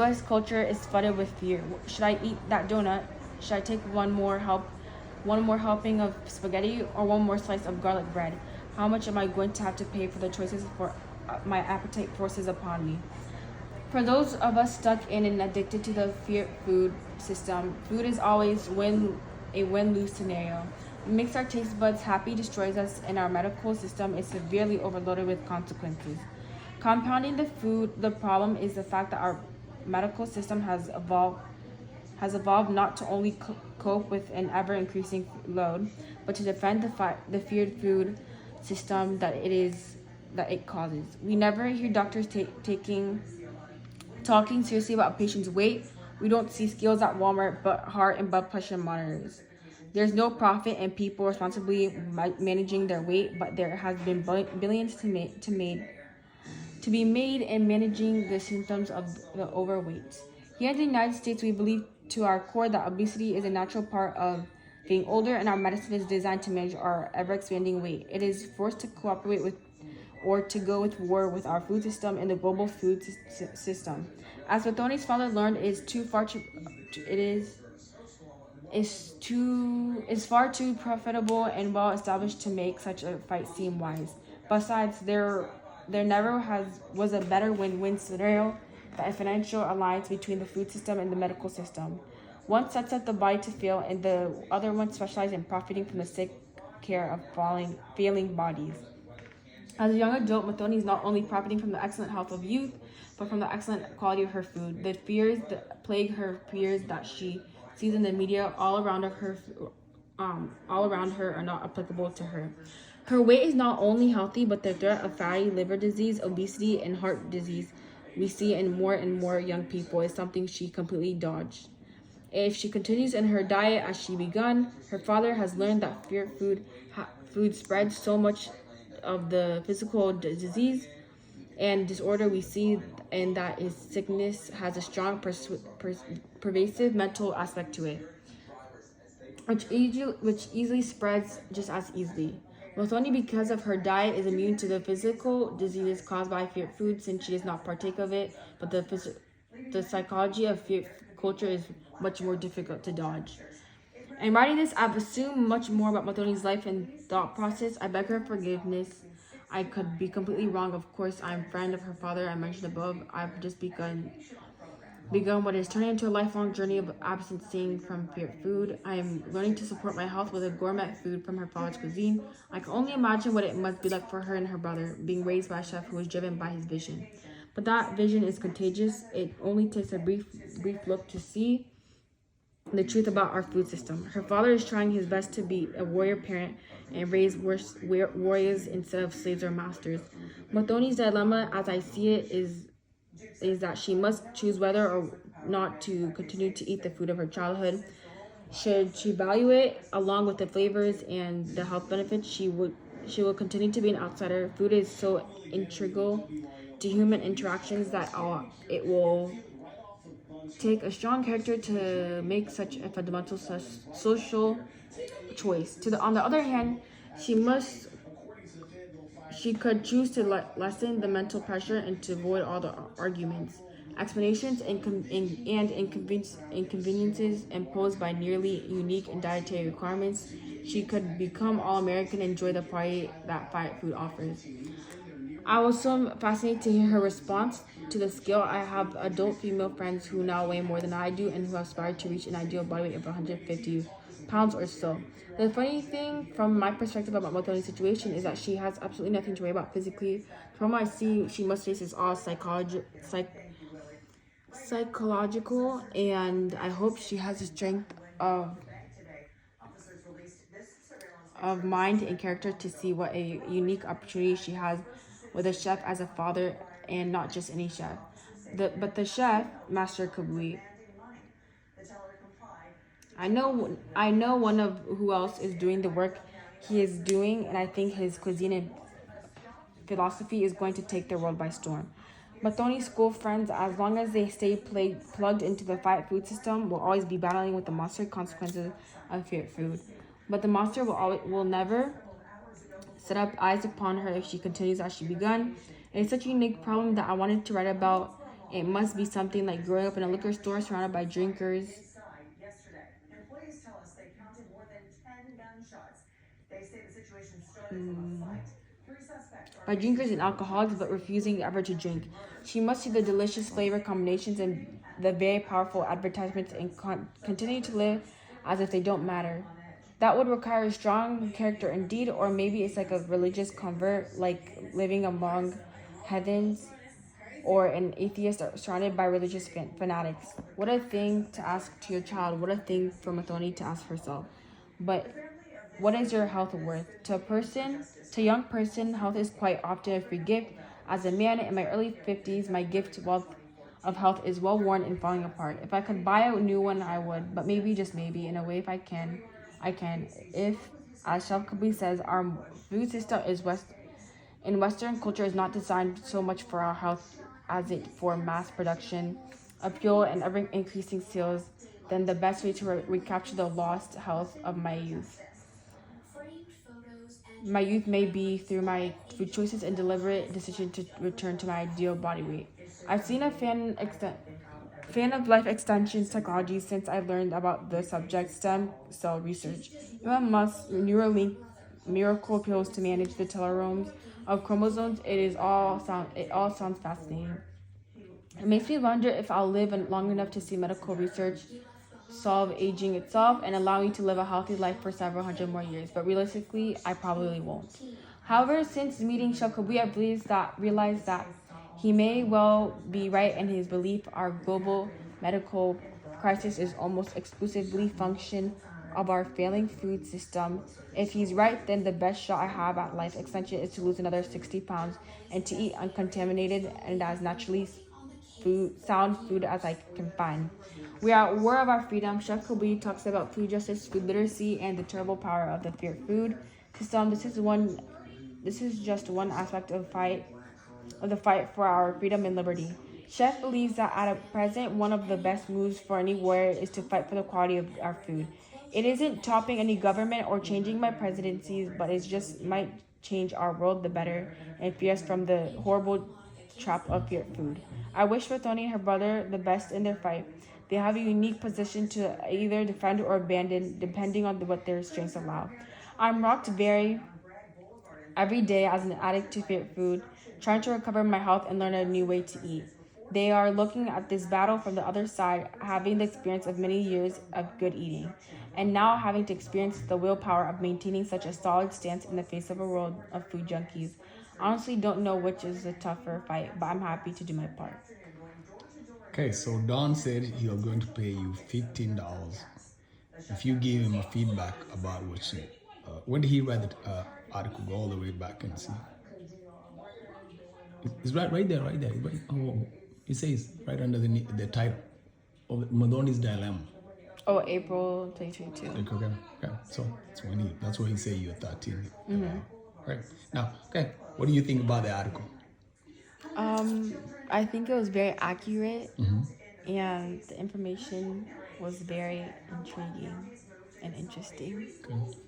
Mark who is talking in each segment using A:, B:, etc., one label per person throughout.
A: U.S. culture is flooded with fear. Should I eat that donut? Should I take one more helping of spaghetti, or one more slice of garlic bread? How much am I going to have to pay for the choices for my appetite forces upon me? For those of us stuck in and addicted to the fear food system, food is always a win-lose scenario. It makes our taste buds happy, destroys us, and our medical system is severely overloaded with consequences. Compounding the problem is the fact that our medical system has evolved not to only cope with an ever-increasing load, but to defend the feared food system that it causes. We never hear doctors talking seriously about a patient's weight. We don't see scales at Walmart, but heart and blood pressure monitors. There's no profit in people responsibly managing their weight, but there has been billions to be made in managing the symptoms of the overweight. Here in the United States, we believe to our core that obesity is a natural part of getting older, and our medicine is designed to manage our ever-expanding weight. It is forced to cooperate with or to go with war with our food system and the global food system. As Mùthoni's father learned, is far too profitable and well established to make such a fight seem wise. Besides, there never was a better win-win scenario than a financial alliance between the food system and the medical system. One sets up the body to fail, and the other one specializes in profiting from the sick care of failing bodies. As a young adult, Mùthoni is not only profiting from the excellent health of youth, but from the excellent quality of her food. The fears that plague her fears that she sees in the media all around her are not applicable to her. Her weight is not only healthy, but the threat of fatty liver disease, obesity, and heart disease we see in more and more young people is something she completely dodged. If she continues in her diet as she begun, her father has learned that fear food spreads so much of the physical disease and disorder we see, and that is sickness has a strong pervasive mental aspect to it, which easily spreads just as easily. Mùthoni, because of her diet, is immune to the physical diseases caused by fear food since she does not partake of it, but the psychology of fear culture is much more difficult to dodge. In writing this, I've assumed much more about Mùthoni's life and thought process. I beg her forgiveness. I could be completely wrong. Of course, I'm a friend of her father I mentioned above. I've just begun what is turning into a lifelong journey of abstaining from fear food. I am learning to support my health with a gourmet food from her father's cuisine. I can only imagine what it must be like for her and her brother, being raised by a chef who was driven by his vision. But that vision is contagious. It only takes a brief look to see the truth about our food system. Her father is trying his best to be a warrior parent and raise warriors instead of slaves or masters. Mùthoni's dilemma, as I see it, is that she must choose whether or not to continue to eat the food of her childhood. Should she value it along with the flavors and the health benefits, she will continue to be an outsider. Food is so integral to human interactions that it will take a strong character to make such a fundamental social choice. On the other hand, she could choose to lessen the mental pressure and to avoid all the arguments, explanations, and inconveniences imposed by nearly unique and dietary requirements. She could become all-American and enjoy the party that fast food offers. I was so fascinated to hear her response to the scale. I have adult female friends who now weigh more than I do and who aspire to reach an ideal body weight of 150 pounds or so. The funny thing from my perspective about Mùthoni's situation is that she has absolutely nothing to worry about physically. From what I see, she must face is all psychological, and I hope she has the strength of mind and character to see what a unique opportunity she has with a chef as a father, and not just any chef. But the chef, Master Kabui, I know one of who else is doing the work he is doing, and I think his cuisine and philosophy is going to take the world by storm. Mùthoni's school friends, as long as they stay plugged into the fight food system, will always be battling with the monster consequences of fear food. But the monster will never set up eyes upon her if she continues as she begun. It is such a unique problem that I wanted to write about It must be something like growing up in a liquor store surrounded by drinkers. By drinkers and alcoholics, but refusing ever to drink. She must see the delicious flavor combinations and the very powerful advertisements and continue to live as if they don't matter. That would require a strong character indeed, or maybe it's like a religious convert, like living among heathens, or an atheist surrounded by religious fanatics. What a thing to ask to your child. What a thing for Mùthoni to ask herself. But what is your health worth? To a young person, health is quite often a free gift. As a man in my early 50s, my gift of health is well worn and falling apart. If I could buy a new one, I would. But maybe, just maybe, in a way, if I can, I can. If, as Chef Kabli says, our food system in Western culture is not designed so much for our health as it for mass production, appeal, and ever increasing sales, then the best way to recapture the lost health of my youth. My youth may be through my food choices and deliberate decision to return to my ideal body weight. I've seen a fan of life extension psychology since I learned about the subject stem cell research. Elon Musk's Neuralink miracle pills to manage the telomeres of chromosomes. It all sounds fascinating. It makes me wonder if I'll live long enough to see medical research solve aging itself and allow me to live a healthy life for several hundred more years. But realistically, I probably won't. However, since meeting Chef Kabli, I realized that he may well be right in his belief our global medical crisis is almost exclusively function of our failing food system. If he's right, then the best shot I have at life extension is to lose another 60 pounds and to eat uncontaminated and as naturally sound food as I can find. We are at war of our freedom. Chef Kabli talks about food justice, food literacy, and the terrible power of the fear food system. This is just one aspect of the fight for our freedom and liberty. Chef believes that at present, one of the best moves for any warrior is to fight for the quality of our food. It isn't topping any government or changing my presidencies, but it just might change our world the better and free us from the horrible trap of fear food. I wish Mùthoni and her brother the best in their fight. They have a unique position to either defend or abandon, depending on what their strengths allow. I'm rocked every day as an addict to fear food, trying to recover my health and learn a new way to eat. They are looking at this battle from the other side, having the experience of many years of good eating, and now having to experience the willpower of maintaining such a solid stance in the face of a world of food junkies. Honestly, don't know which is the tougher fight, but I'm happy to do my part.
B: Okay, so Don said he was going to pay you $15 if you give him a feedback about what you. When did he write the article? Go all the way back and see. It's right there. Right, oh, it says right under the title of Mùthoni's Dilemma.
A: Oh, April 2022.
B: Okay. So that's why he said you're 13. Right. Now, okay, what do you think about the article?
A: I think it was very accurate, and the information was very intriguing and interesting.
B: Okay.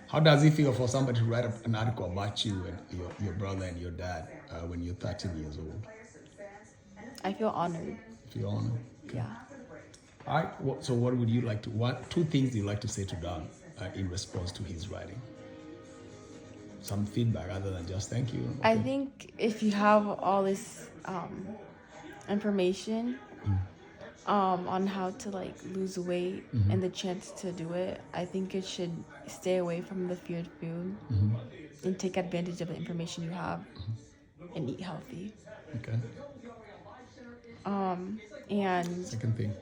B: How does it feel for somebody to write an article about you and your brother and your dad when you're 13 years old?
A: I feel honored.
B: You feel honored? Okay.
A: Yeah.
B: All right. So what would you like to? Two things you like to say to Don in response to his writing? Some feedback other than just thank you. Okay.
A: I think if you have all this information on how to lose weight and the chance to do it, I think it should stay away from the feared food and take advantage of the information you have and eat healthy.
B: Okay.
A: And
B: second thing,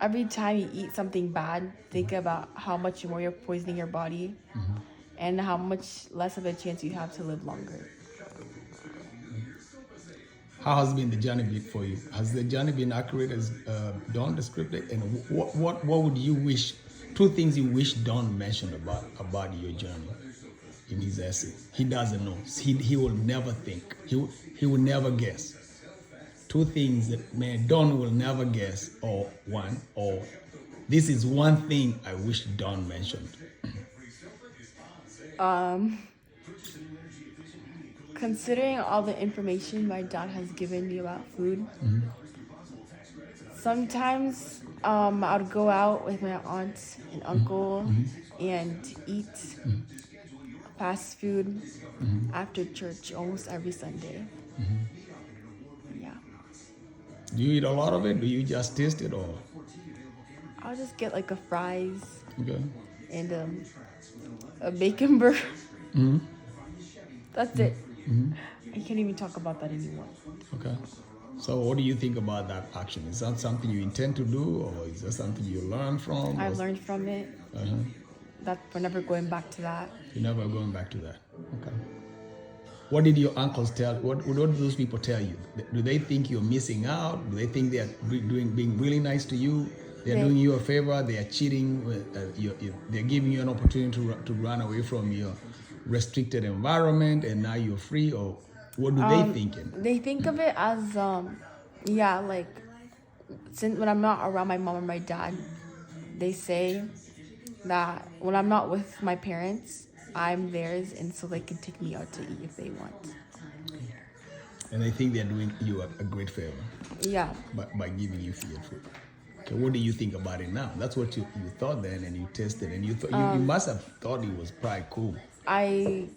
A: every time you eat something bad, think about how much more you're poisoning your body and how much less of a chance you have to live longer.
B: How has been the journey been for you? Has the journey been accurate as Don described it? And what would you wish? Two things you wish Don mentioned about your journey in his essay. He doesn't know. He will never think. He will never guess. Two things that Don will never guess, or this is one thing I wish Don mentioned.
A: Considering all the information my dad has given me about food, sometimes I would go out with my aunt and uncle and eat fast food after church almost every Sunday. Yeah.
B: Do you eat a lot of it? Do you just taste it or?
A: I'll just get like a fries
B: Okay.
A: and a bacon burger. That's it. I can't even talk about that anymore.
B: Okay. So what do you think about that action? Is that something you intend to do, or is that something you learn from?
A: I've learned from it. That we're never going back to that.
B: You're never going back to that. Okay. What did your uncles tell? What do those people tell you? Do they think you're missing out? Do they think they are being really nice to you? They're doing you a favor. They are cheating. They're giving you an opportunity to run away from your restricted environment, and now you're free. Or what do they thinking?
A: They think of it as like since when I'm not around my mom or my dad, they say that when I'm not with my parents, I'm theirs, and so they can take me out to eat if they want.
B: And they think they're doing you a great favor.
A: Yeah.
B: By giving you free food. Okay, what do you think about it now? That's what you thought then, and you tested, and you thought you must have thought it was probably cool.
A: I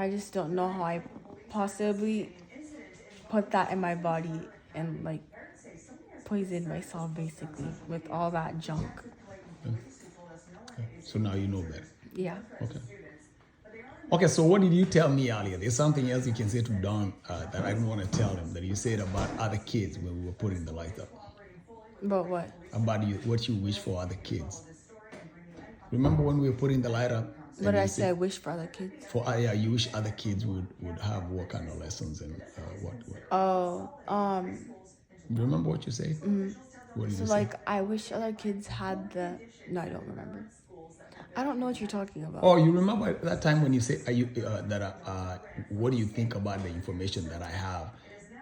A: just don't know how I possibly put that in my body and like poison myself basically with all that junk.
B: Okay. So now you know better.
A: Yeah.
B: Okay. Okay, so what did you tell me earlier? There's something else you can say to Don that I didn't want to tell him, that you said about other kids when we were putting the light up.
A: About what?
B: About what you wish for other kids. Remember when we were putting the light up?
A: What did I say? I wish for other kids.
B: You wish other kids would have what kind of lessons and what?
A: Oh,
B: Do you remember what you said? What did you say?
A: I wish other kids had the. No, I don't remember. I don't know what you're talking about.
B: Oh, you remember that time when you said what do you think about the information that I have?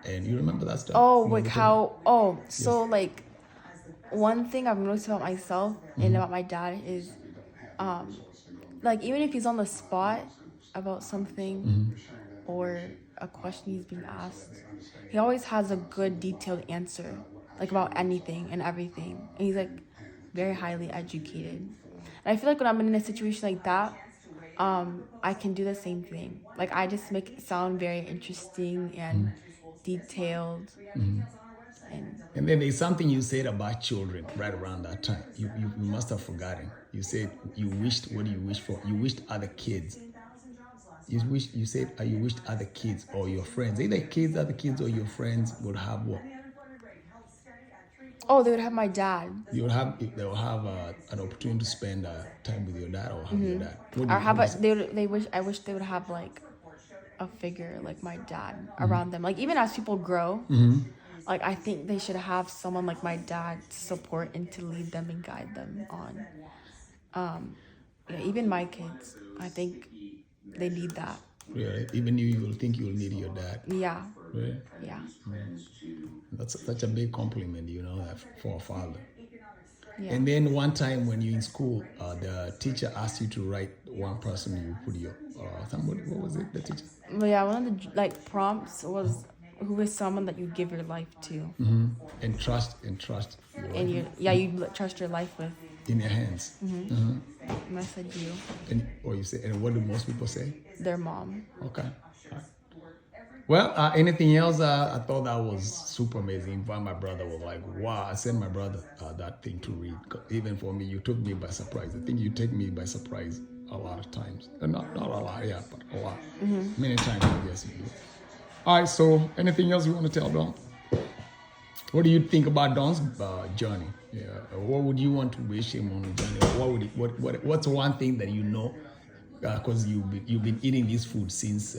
B: And you remember that stuff?
A: Oh, like how? Oh, so like, one thing I've noticed about myself and about my dad is, like even if he's on the spot about something or a question he's being asked, he always has a good detailed answer, like about anything and everything, and he's like very highly educated. And I feel like when I'm in a situation like that, I can do the same thing. Like I just make it sound very interesting and detailed.
B: And then there's something you said about children right around that time. You must have forgotten. You said you wished. What do you wish for? You wished other kids. You said you wished other kids or your friends, either kids, other kids, or your friends would have what?
A: Oh, they would have my dad.
B: They will have an opportunity to spend time with your dad or have your dad.
A: Or how about I wish they would have like a figure like my dad around them. Like even as people grow, like I think they should have someone like my dad to support and to lead them and guide them on. Even my kids, I think they need that.
B: Yeah, even you will think you will need your dad.
A: Yeah.
B: Right?
A: Yeah.
B: That's such a big compliment, for a father.
A: Yeah.
B: And then one time when you're in school, the teacher asked you to write one person you put your somebody. What was it? The teacher.
A: But yeah, one of the prompts was who is someone that you give your life to.
B: And trust.
A: And you trust your life with.
B: In your hands.
A: And I said you.
B: And what do most people say?
A: Their mom.
B: Okay. Right. Well, anything else? I thought that was super amazing. In fact, my brother was like, wow. I sent my brother that thing to read. Even for me, you took me by surprise. I think you take me by surprise a lot of times. Not a lot, yeah, but a lot. Many times, I guess you do. All right, so anything else you want to tell Don? What do you think about Don's journey? Yeah, what would you want to wish him on the journey? What's one thing that you know? Because you've been eating this food since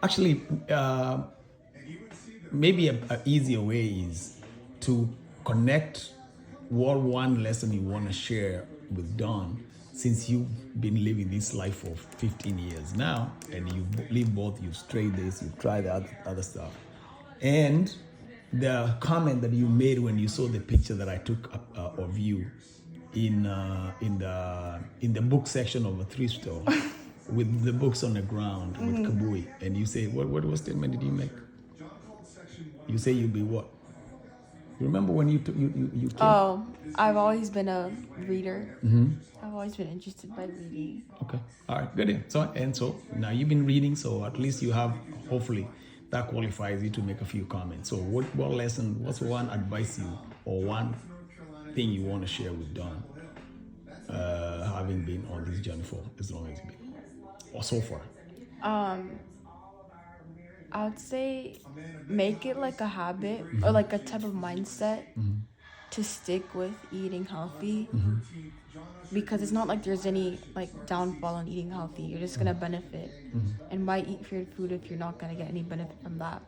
B: actually maybe an easier way is to connect what one lesson you want to share with Don, since you've been living this life for 15 years now, and you've lived both, you've strayed this, you've tried the other stuff. And the comment that you made when you saw the picture that I took of you in the book section of a thrift store, with the books on the ground with Kabui, and you say, what statement did you make? You say you'll be what? You remember when you came?
A: Oh, I've always been a reader. I've always been interested by reading.
B: Okay. All right. Good. So now you've been reading, so at least you have, hopefully that qualifies you to make a few comments. So what lesson, what's one advice you, or one thing you want to share with Don, having been on this journey for as long as you've been, or so far?
A: I would say make it like a habit or like a type of mindset to stick with eating healthy, because it's not like there's any like downfall in eating healthy. You're just gonna benefit, and why eat weird food if you're not gonna get any benefit from that?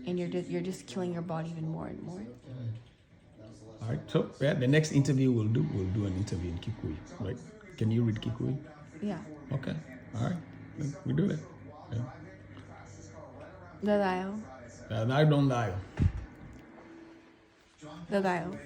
A: And you're just killing your body even more and more.
B: All right. So yeah, the next interview we'll do an interview in Kikuyu, right? Can you read Kikuyu?
A: Yeah.
B: Okay. All right. We do that. Yeah.
A: Dadayo.
B: I don't die.
A: Dadayo.